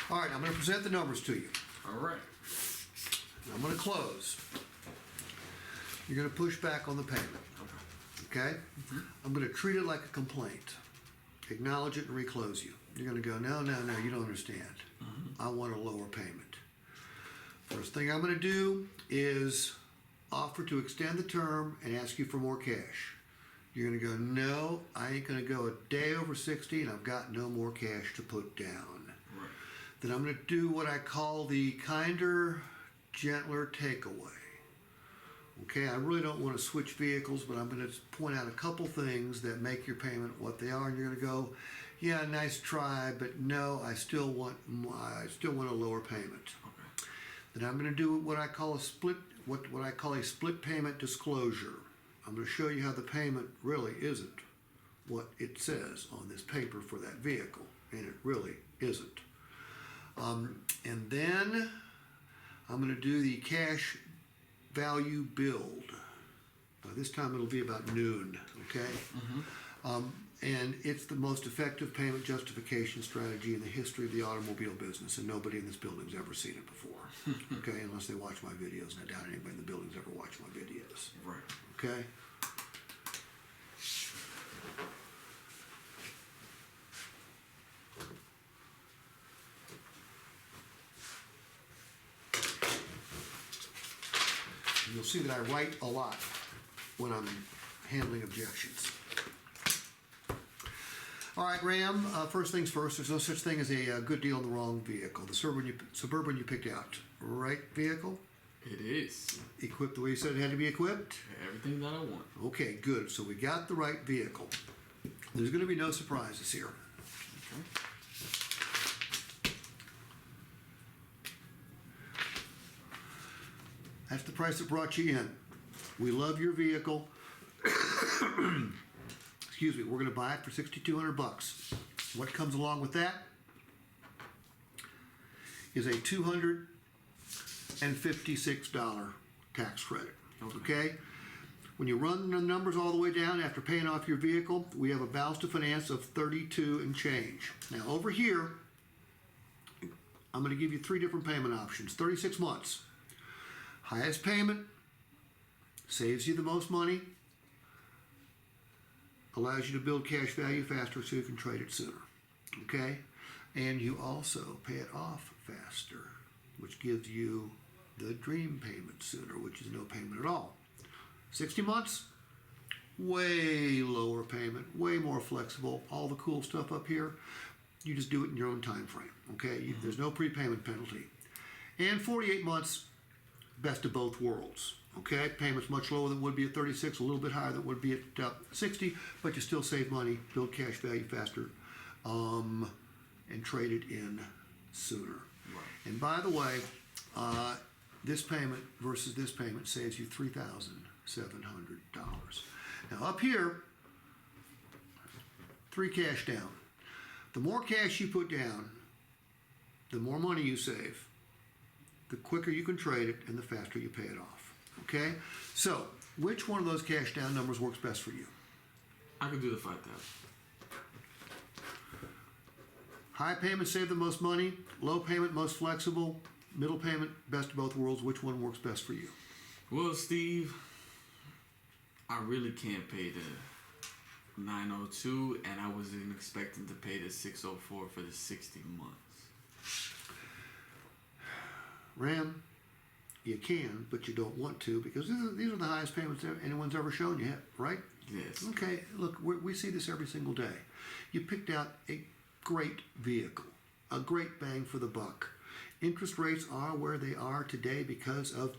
All right, I'm going to present the numbers to you. All right. I'm going to close. You're going to push back on the payment. Okay? I'm going to treat it like a complaint. Acknowledge it and reclose you. You're going to go, no, you don't understand. I want a lower payment. First thing I'm going to do is offer to extend the term and ask you for more cash. You're going to go, no, I ain't going to go a day over 60 and I've got no more cash to put down. Right. Then I'm going to do what I call the kinder, gentler takeaway. Okay, I really don't want to switch vehicles, but I'm going to point out a couple things that make your payment what they are, and you're going to go, yeah, nice try, but no, I still want a lower payment. Okay. Then I'm going to do what I call a split payment disclosure. I'm going to show you how the payment really isn't what it says on this paper for that vehicle, and it really isn't. And then I'm going to do the cash value build. This time it'll be about noon, okay? And it's the most effective payment justification strategy in the history of the automobile business, and nobody in this building's ever seen it before, okay? Unless they watch my videos, and I doubt anybody in the building's ever watched my videos. Right. Okay? You'll see that I write a lot when I'm handling objections. All right, Ram, first things first, there's no such thing as a good deal on the wrong vehicle. The Suburban you picked out, right vehicle? It is. Equipped the way you said it had to be equipped? Everything that I want. Okay, good. So we got the right vehicle. There's going to be no surprises here. Okay. That's the price that brought you in. We love your vehicle. Excuse me, we're going to buy it for $6,200. What comes along with that is a $256 tax credit. Okay? When you run the numbers all the way down after paying off your vehicle, we have a balance to finance of 32 and change. Now over here, I'm going to give you 3 different payment options. 36 months. Highest payment, saves you the most money, allows you to build cash value faster so you can trade it sooner, okay? And you also pay it off faster, which gives you the dream payment sooner, which is no payment at all. 60 months, way lower payment, way more flexible, all the cool stuff up here. You just do it in your own time frame, okay? There's no prepayment penalty. And 48 months, best of both worlds, okay? Payment's much lower than would be at 36, a little bit higher than would be at 60, but you still save money, build cash value faster, and trade it in sooner. Right. And by the way, this payment versus this payment saves you $3,700. Now up here, 3 cash down. The more cash you put down, the more money you save, the quicker you can trade it, and the faster you pay it off. Okay? So, which one of those cash down numbers works best for you? I could do the 5,000. High payment, save the most money. Low payment, most flexible. Middle payment, best of both worlds. Which one works best for you? Well, Steve, I really can't pay the 902, and I wasn't expecting to pay the 604 for the 60 months. Ram, you can, but you don't want to, because these are the highest payments anyone's ever shown you, right? Yes. Okay, look, we see this every single day. You picked out a great vehicle, a great bang for the buck. Interest rates are where they are today because of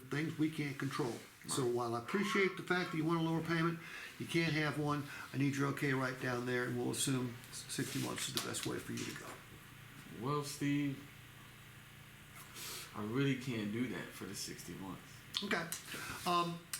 things we can't control. Right. So while I appreciate the fact that you want a lower payment, you can't have one. I need your okay right down there, and we'll assume 60 months is the best way for you to go. Well, Steve, I really can't do that for the 60 months. Okay.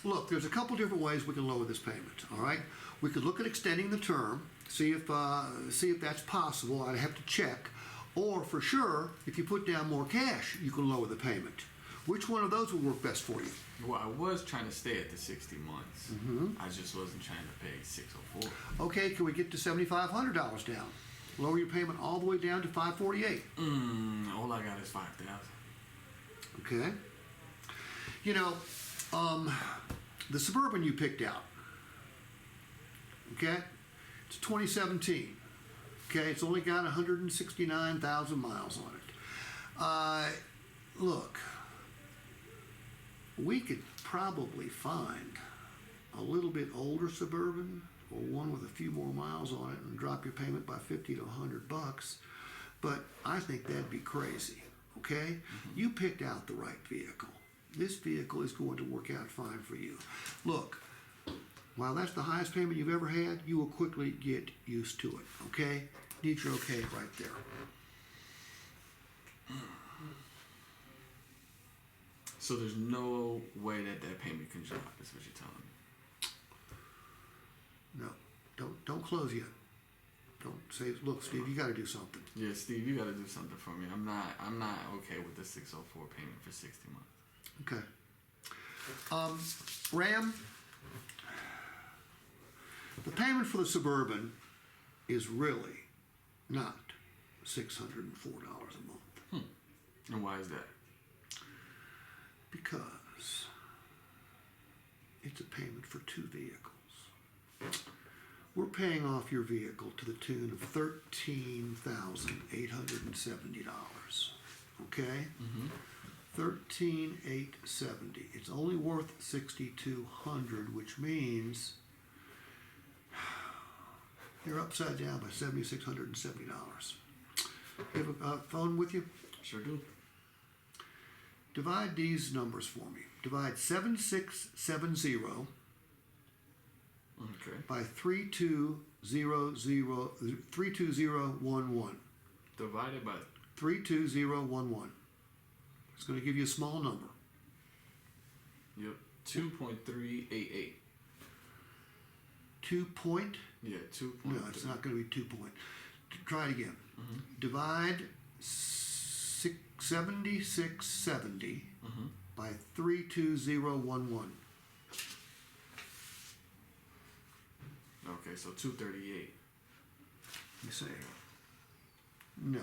Look, there's a couple different ways we can lower this payment, all right? We could look at extending the term, see if that's possible. I'd have to check. Or for sure, if you put down more cash, you can lower the payment. Which one of those would work best for you? Well, I was trying to stay at the 60 months. I just wasn't trying to pay 604. Okay, can we get to $7,500 down? Lower your payment all the way down to $548. All I got is 5,000. Okay. You know, the Suburban you picked out. Okay, it's 2017. Okay, it's only got 169,000 miles on it. Look, we could probably find a little bit older Suburban or one with a few more miles on it and drop your payment by 50 to 100 bucks, but I think that'd be crazy. Okay, you picked out the right vehicle. This vehicle is going to work out fine for you. Look, while that's the highest payment you've ever had, you will quickly get used to it. Okay, need your okay right there. So there's no way that payment can drop, is what you're telling me. No, don't close yet. Don't say, look, Steve, you got to do something. Yeah, Steve, you got to do something for me. I'm not okay with the 604 payment for 60 months. Okay. Ram, the payment for the Suburban is really not $604 a month. And why is that? Because it's a payment for two vehicles. We're paying off your vehicle to the tune of $13,870. Okay? $13,870. It's only worth $6,200, which means you're upside down by $7,670. You have a phone with you? Sure do. Divide these numbers for me. Divide 7670 Okay. by 32011. Divided by 32011. It's going to give you a small number. 2.388. 2 point? Yeah, 2. No, it's not going to be 2 point. Try it again. Divide 7670 by 32011. Okay, so 238. You say no.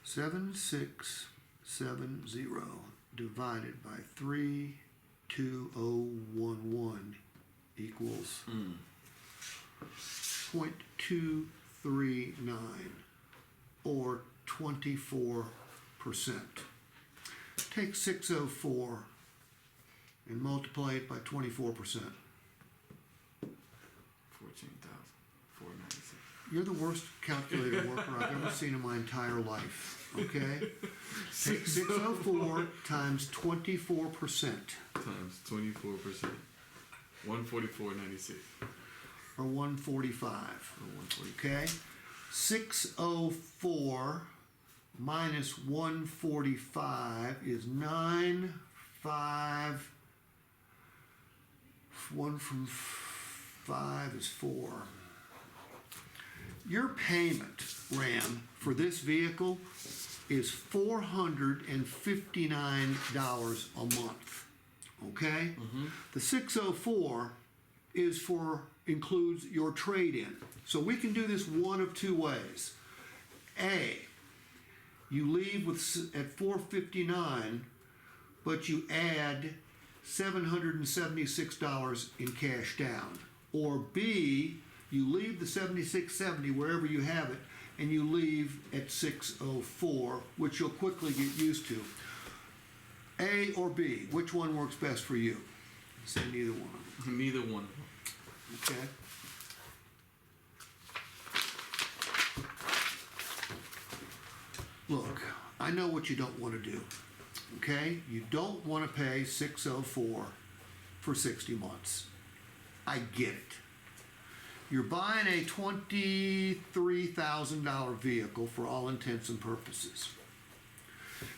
7670 divided by 32011 equals 0.239 or 24%. Take 604 and multiply it by 24%. 14,496. You're the worst calculator worker I've ever seen in my entire life. Okay? Take 604 times 24%. Times 24%. 144.96. Or 145. Or 140. Okay? 604 minus 145 is 9.5. 1 from 5 is 4. Your payment, Ram, for this vehicle is $459 a month. Okay? The 604 includes your trade-in. So we can do this one of two ways. A, you leave at $459, but you add $776 in cash down. Or B, you leave the $76.70 wherever you have it, and you leave at $604, which you'll quickly get used to. A or B, which one works best for you? Say neither one of them. Neither one of them. Okay. Look, I know what you don't want to do. Okay? You don't want to pay $604 for 60 months. I get it. You're buying a $23,000 vehicle for all intents and purposes.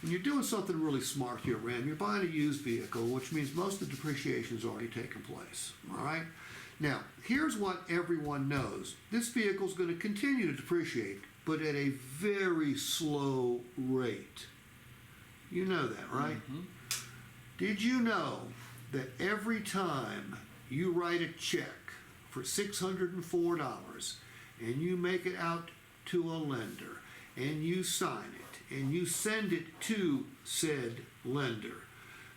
And you're doing something really smart here, Ram. You're buying a used vehicle, which means most of the depreciation has already taken place. All right? Now, here's what everyone knows. This vehicle is going to continue to depreciate, but at a very slow rate. You know that, right? Did you know that every time you write a check for for $604 and you make it out to a lender and you sign it and you send it to said lender,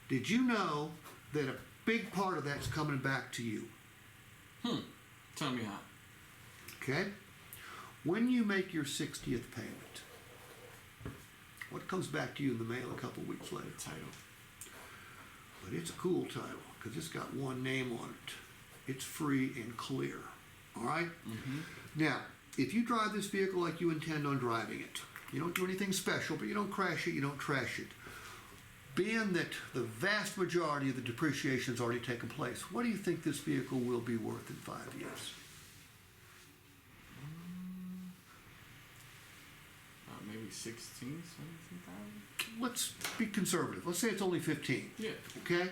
did you know that a big part of that's coming back to you? Tell me how. Okay? When you make your 60th payment, what comes back to you in the mail a couple weeks later? Title. But it's a cool title because it's got one name on it. It's free and clear. All right? Now, if you drive this vehicle like you intend on driving it, you don't do anything special, but you don't crash it, you don't trash it. Being that the vast majority of the depreciation has already taken place, what do you think this vehicle will be worth in 5 years? Maybe 16, 17,000? Let's be conservative. Let's say it's only 15. Yeah. Okay?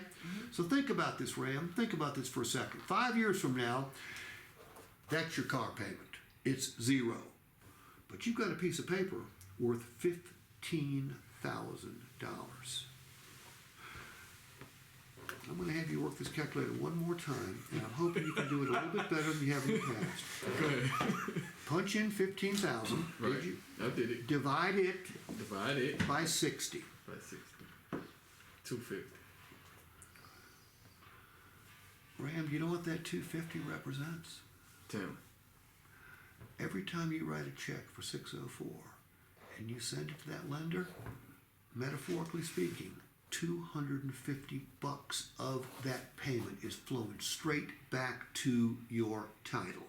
So think about this, Ram. Think about this for a second. 5 years from now, that's your car payment. It's zero. But you've got a piece of paper worth $15,000. I'm going to have you work this calculator one more time, and I'm hoping you can do it a little bit better than you have in the past. Go ahead. Punch in 15,000. Right. Did you? I did it. Divide it Divide it by 60. by 60. 250. Ram, do you know what that 250 represents? Tell me. Every time you write a check for 604 and you send it to that lender, metaphorically speaking, $250 of that payment is flowing straight back to your title.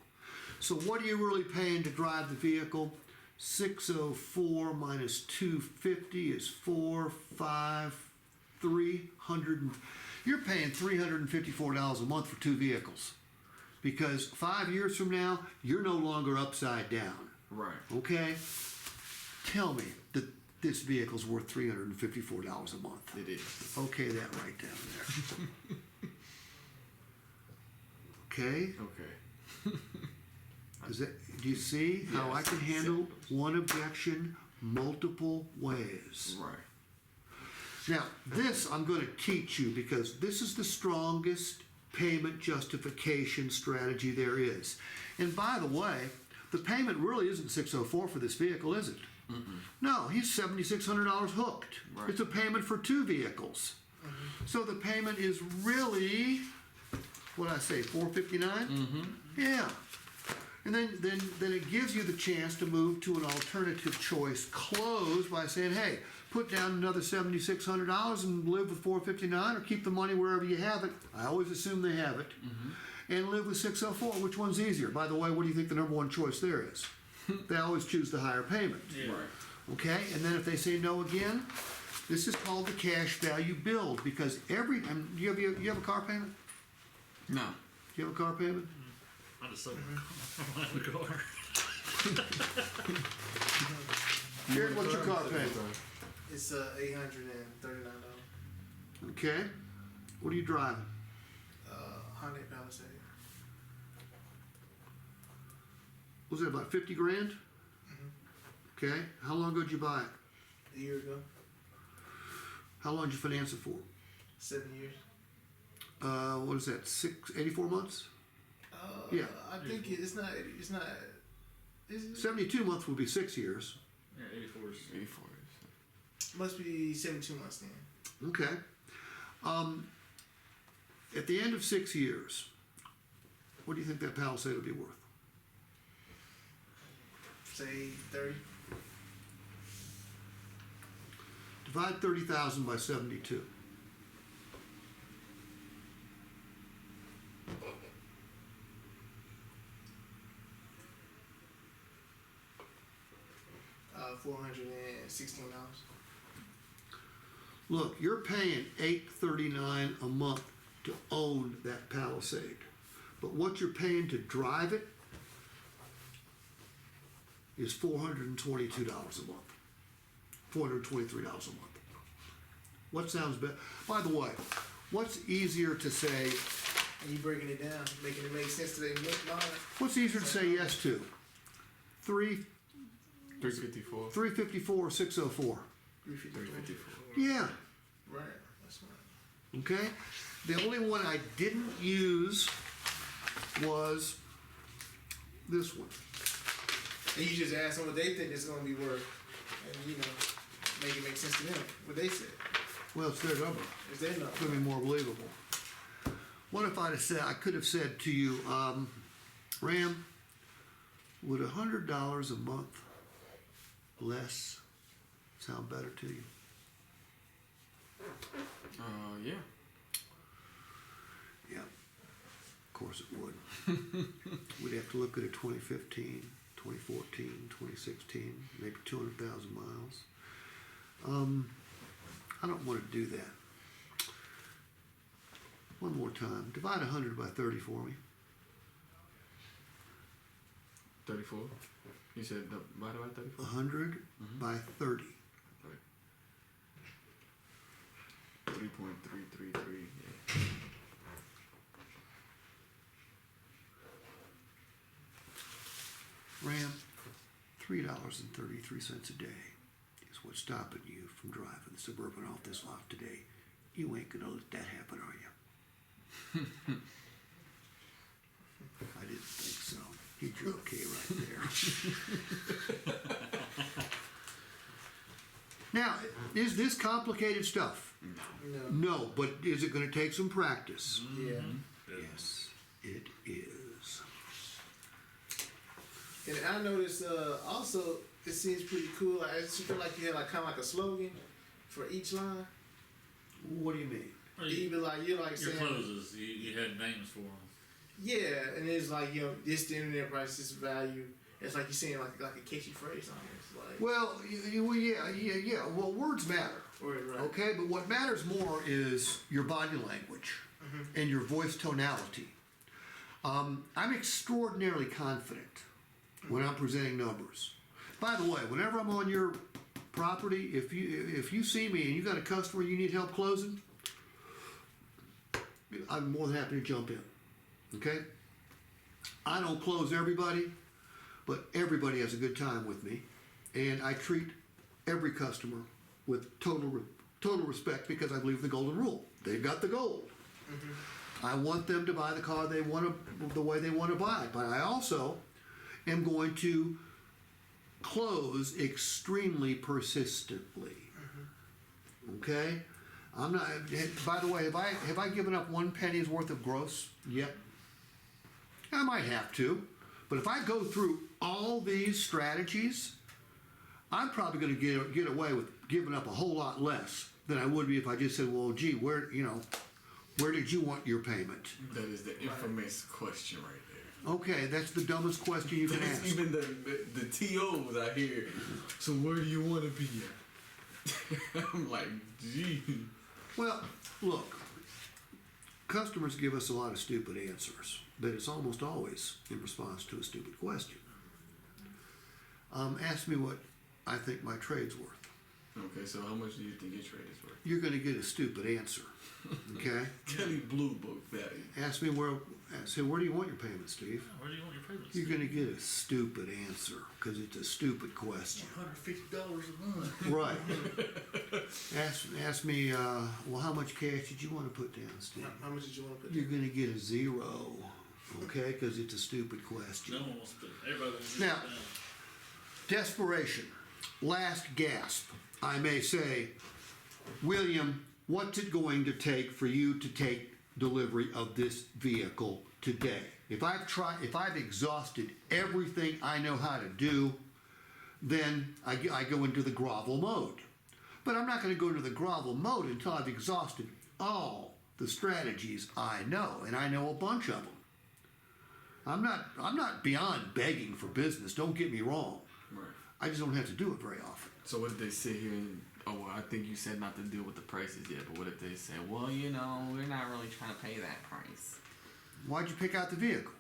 So what are you really paying to drive the vehicle? 604 minus 250 is 300. You're paying $354 a month for two vehicles, because 5 years from now you're no longer upside down. Right. Okay? Tell me that this vehicle's worth $354 a month. It is. Okay, that right down there. Okay? Okay. Do you see how I Yes. can handle one objection multiple ways? Right. Now, this I'm going to teach you because this is the strongest payment justification strategy there is. And by the way, the payment really isn't $604 for this vehicle, is it? No, he's $7,600 hooked. Right. It's a payment for two vehicles. So the payment is really, what did I say, $459? Yeah. And then it gives you the chance to move to an alternative choice close by saying, hey, put down another $7,600 and live with $459, or keep the money wherever you have it. I always assume they have it. And live with 604. Which one's easier? By the way, what do you think the number one choice there is? They always choose the higher payment. Yeah. Right. Okay? And then if they say no again, this is called the cash value build, because do you have a car payment? No. Do you have a car payment? I just sold my car. Jared, what's your car payment? It's $839. Okay. What are you driving? Hyundai Palisade. Was it about 50 grand? Okay. How long ago did you buy it? A year ago. How long did you finance it for? 7 years. What is that? 84 months? Yeah. I think it's not. Is it? 72 months would be 6 years. Yeah, 84 is. 84. Must be 72 months then. Okay. At the end of 6 years, what do you think that Palisade will be worth? Say 30. Divide 30,000 by 72. $416. Look, you're paying $839 a month to own that Palisade, but what you're paying to drive it is $422 a month, $423 a month. What sounds better? By the way, what's easier to say? And you breaking it down, making it make sense to their mind. What's easier to say yes to? 354. 354 or 604? 354. Yeah. Right. That's right. Okay. The only one I didn't use was this one. And you just ask them what they think it's gonna be worth, and you know, make it make sense to them, what they said. Well, it's their number. It's their number. It's gonna be more believable. What if I'd have said, I could have said to you, Ram, would $100 a month less sound better to you? Yeah. Yeah, of course it would. We'd have to look at a 2015, 2014, 2016, maybe 200,000 miles. I don't want to do that. One more time. Divide 100 by 30 for me. 34. You said divided by 34? 100 by 30. 3.333. Yeah. Ram, $3.33 a day is what's stopping you from driving the Suburban off this lot today. You ain't gonna let that happen, are you? I didn't think so. You're okay right there. Now, is this complicated stuff? No. No, but is it gonna take some practice? Yeah. Yes, it is. And I noticed also it seems pretty cool. I just feel like you had like kind of like a slogan for each line. What do you mean? Well, Even like you're like your saying, closes, you had names for them. yeah, and it's like this the internet price, this value. It's like you're saying like a catchy phrase on it. It's like Well, yeah. Well, words matter. right. Okay, but what matters more is your body language and your voice tonality. I'm extraordinarily confident when I'm presenting numbers. By the way, whenever I'm on your property, if you see me and you got a customer you need help closing, I'm more than happy to jump in. Okay? I don't close everybody, but everybody has a good time with me, and I treat every customer with total respect because I believe in the golden rule. They've got the gold. I want them to buy the car they want to, the way they want to buy it, but I also am going to close extremely persistently. Okay? I'm not. By the way, have I given up 1 penny's worth of gross yet? I might have to, but if I go through all these strategies, I'm probably going to get away with giving up a whole lot less than I would be if I just said, "Well, gee, where did you want your payment?" That is the infamous question right there. Okay, that's the dumbest question you can ask. Even the TOs out here. So where do you want to be at? I'm like, gee. Well, look, customers give us a lot of stupid answers, but it's almost always in response to a stupid question. Ask me what I think my trade's worth. Okay, so how much do you think your trade is worth? You're going to get a stupid answer. Okay? Kelly Blue Book value. Ask me where do you want your payment, Steve? Where do you want your payments? You're going to get a stupid answer because it's a stupid question. $150 a month. Right. Ask me, well, how much cash did you want to put down, Steve? How much did you want to put? You're going to get a 0, okay? Because it's a stupid question. No one wants to. Everybody wants to. Now, desperation, last gasp, I may say, William, what's it going to take for you to take delivery of this vehicle today? If I've exhausted everything I know how to do, then I go into the grovel mode. But I'm not going to go into the grovel mode until I've exhausted all the strategies I know, and I know a bunch of them. I'm not beyond begging for business, don't get me wrong. Right. I just don't have to do it very often. So what if they sit here and, oh, well, I think you said not to deal with the prices yet, but what if they say, well, we're not really trying to pay that price? Why'd you pick out the vehicle?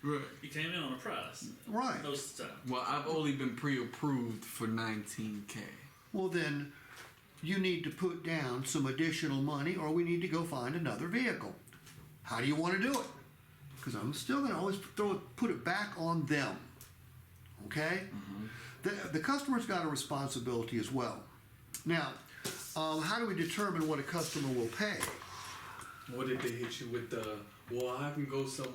Right. You came in on a price. Right. Most of the time. Well, I've only been pre-approved for $19K. Well, then you need to put down some additional money or we need to go find another vehicle. How do you want to do it? Because I'm still going to always put it back on them. Okay? The customer's got a responsibility as well. Now, how do we determine what a customer will pay? What if they hit you with the, well, I can go somewhere